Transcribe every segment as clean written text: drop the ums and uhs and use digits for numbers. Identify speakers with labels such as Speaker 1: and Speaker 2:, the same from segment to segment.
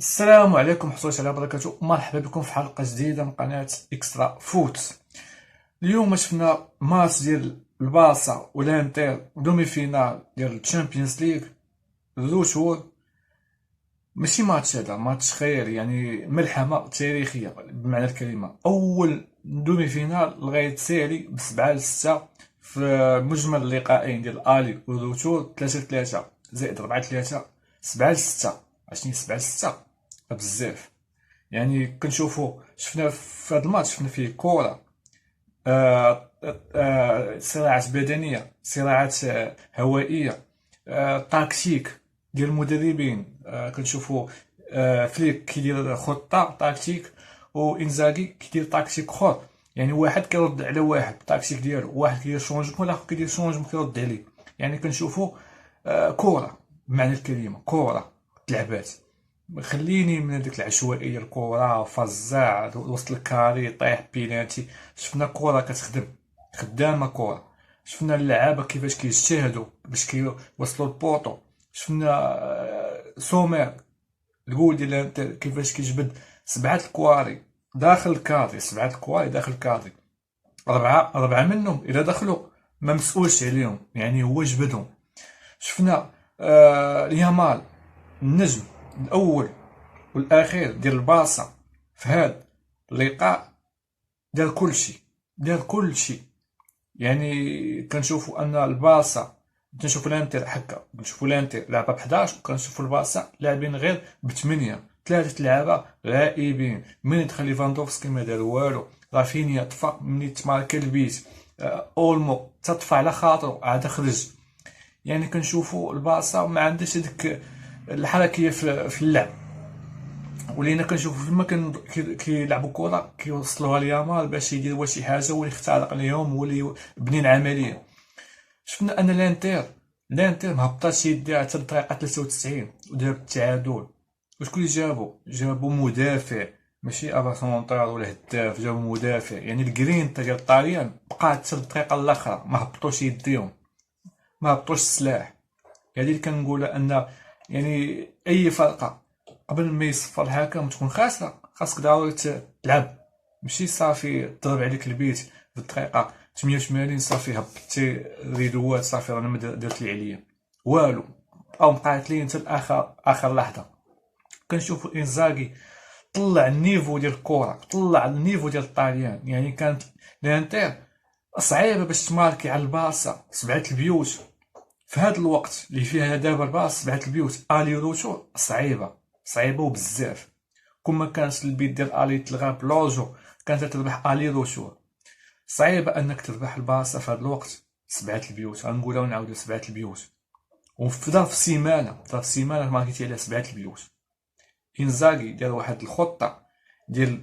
Speaker 1: السلام عليكم حصول على بركاته. مرحبا بكم في حلقة جديدة من قناة إكسترا فوت. اليوم شفنا ماتش ديال البارسا والانتر دومي فينال ديال الشامبيونز ليغ ذو شهور. ماشي ماتش، هذا ماتش خيري، يعني ملحمة تاريخية بمعنى الكلمة. أول دومي فينال لغاية سيري ب7-6 في مجمل اللقاءين ديال الالي والروتور، 3-3 زائد 4-3 7-6. عشرين 7-6 بزاف. يعني شفنا في هذا الماتش، شفنا فيه كورة، صراعات بدنية، صراعات هوائية، تاكتيك ديال المدربين. كنشوفوا فليك كيدير خطة تاكتيك، وإنزاغي كيدير تاكتيك اخر. يعني واحد كيرد على واحد التاكتيك ديالو، واحد كيدير شونجمون والاخر كيدير شونجمون كيرد عليه. يعني كنشوفوا كورة بمعنى الكلمة، كورة تلعبات. خليني من هذيك العشوائيه، الكره فزاع وسط الكاري طيح بيناتي. شفنا كره كتخدم، خدامه كره. شفنا اللعابه كيفاش كيجتهدوا باش كيوصلوا البوطو. شفنا سومير الجول ديال الانتر كيفاش كيجبد 7 الكواري داخل الكاري، 7 الكواري داخل الكاري. ربعة منهم الا دخلوا ما مسؤولش عليهم، يعني هو جبدهم. شفنا يامال النجم الاول والاخير ديال البارسا في هذا اللقاء، دار كلشي. يعني كنشوفوا ان البارسا، كنشوفوا الانتر هكا، كنشوفوا الانتر لعبه ب 11 وكنشوفوا البارسا لاعبين غير ب8. ثلاثه لعابه غائبين. من يدخل ليفاندوفسكي ما دار والو، رافينيا طفى من تماركا البيت، اولمو تطفى على خاطرو عاد خرج. يعني كنشوفوا البارسا ما عندهاش هذيك الحركيه في اللعب. ولينا كنشوفو فيما كيلعبوا كرة كيوصلوها ليامال باش يدير هو شي حاجة، هو اللي يخترق ليهم، هو اللي يبني العملية. شفنا ان الانتر مهبطاش يديها حتى الدقيقة 93 ودار التعادل. وشكون اللي جابو مدافع، ماشي افاسونطار ولا هداف، جابو مدافع. يعني الجرينتا ديال الطاليان بقات حتى الدقيقة الاخرى ما هبطوش يديهم، ما هبطوش السلاح. هذه اللي كنقولها، ان يعني اي فرقه قبل ما يصفر الحكم تكون خاسره، خاصك ضروري تلعب. ماشي صافي ضرب عليك البيت في الدقيقه 88 صافي هبطتي ريدوات، صافي رانا ما درت اللي عليا والو، او مقاتلين حتى اخر لحظه. كنشوفوا انزاغي طلع النيفو ديال الكره، طلع النيفو ديال الطاليان. يعني كانت الانتر صعيبه باش تماركي على البارسا 7 البيوت في هذا الوقت اللي فيها دابا الباص. 7 البيوت الي روتو صعيبه وبزاف. كون ما كانش البيت ديال الي تلغى بلوجو، كانت تربح الي روتو. صعيبه انك تربح الباصه في هذا الوقت. 7 البيوت غنقولها ونعاودها، 7 البيوت. وفي ظرف سيمانه ماركيتي على 7 البيوت. انزاغي دار واحد الخطه ديال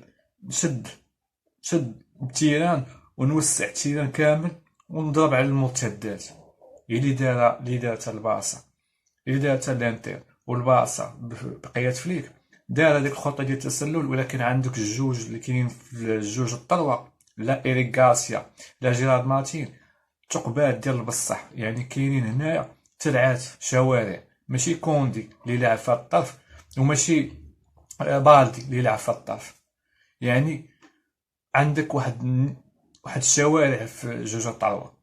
Speaker 1: شد التيران ونوسع التيران كامل ونضرب على المرتدات. هي اللي دارتها البارسا، اللي دارتها الانتر. والبارسا بقيات فليك دار هذيك الخطه ديال التسلل، ولكن عندك الجوج اللي كاينين في الجوج الطروه، لا إيريك غارسيا لا جيرارد مارتين، ثقبات ديال بصح. يعني كاينين هنايا تلعات شوارع، ماشي كوندي اللي لعب في الطرف، وماشي بالدي اللي لعب في الطرف. يعني عندك واحد الشوارع في جوج الطروه.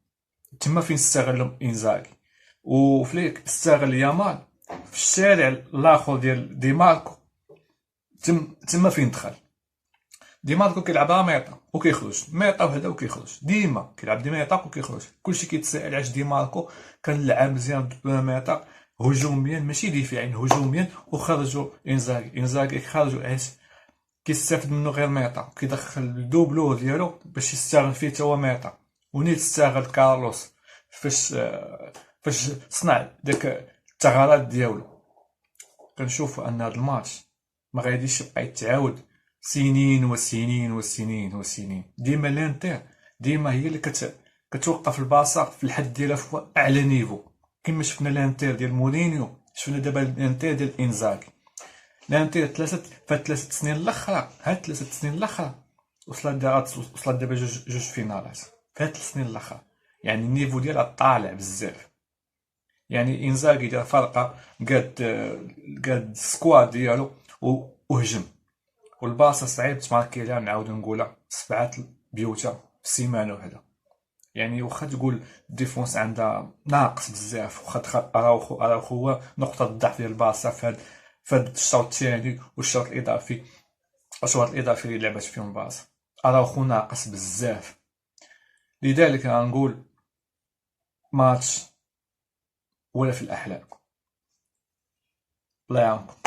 Speaker 1: تما فين استغل انزاغي. وفليك استغل يامال في الشارع الاخر ديال دي ماركو. تما فين دخل دي ماركو كيلعبها ميطا وكيخرج، ميطا وحده وكيخرج، ديما كيلعب دي ميطا وكيخرج. كلشي كيتسائل علاش دي ماركو كان لعب مزيان ضد ميطا هجوميا ماشي دفاعيا، هجوميا، وخرجوا انزاغي خرجوا علاش كيستافد منه غير ميطا، كيدخل الدوبلو ديالو باش يستغل فيه توا ميطا. ونيت استغل كارلوس فاش صنع داك الثغرات ديالو. كنشوفوا ان هذا الماتش ما غاديش يبقى يتعاود سنين وسنين وسنين وسنين. ديما الانتر ديما هي اللي كتوقف الباصا في الحد ديالها في اعلى نيفو، كما شفنا الانتر ديال مورينيو، شفنا دابا الانتر ديال انزاغي. الانتر فهاد 3 سنين الاخرى، هاد 3 سنين الاخرى وصلت دابا جوج فينالات في هاد 3 سنين الاخرى. يعني النيفو ديالها طالع بزاف. يعني انزاغي دار فرقه، قاد السكواد ديالو وهجم. والبارسا صعيب تماركي لها، نعاودو نقولها 7 بيوتا في السيمانه وحده. يعني واخا تقول الديفونس عندها ناقص بزاف، واخا دخل اراوخو هو نقطه الضعف ديال البارسا في هاد الشوط الثاني والشوط الاضافي. الشوط الاضافي اللي لعبت فيهم البارسا اراوخو ناقص بزاف. لذلك غنقول ماتش ولا في الاحلام. الله يعاونكم.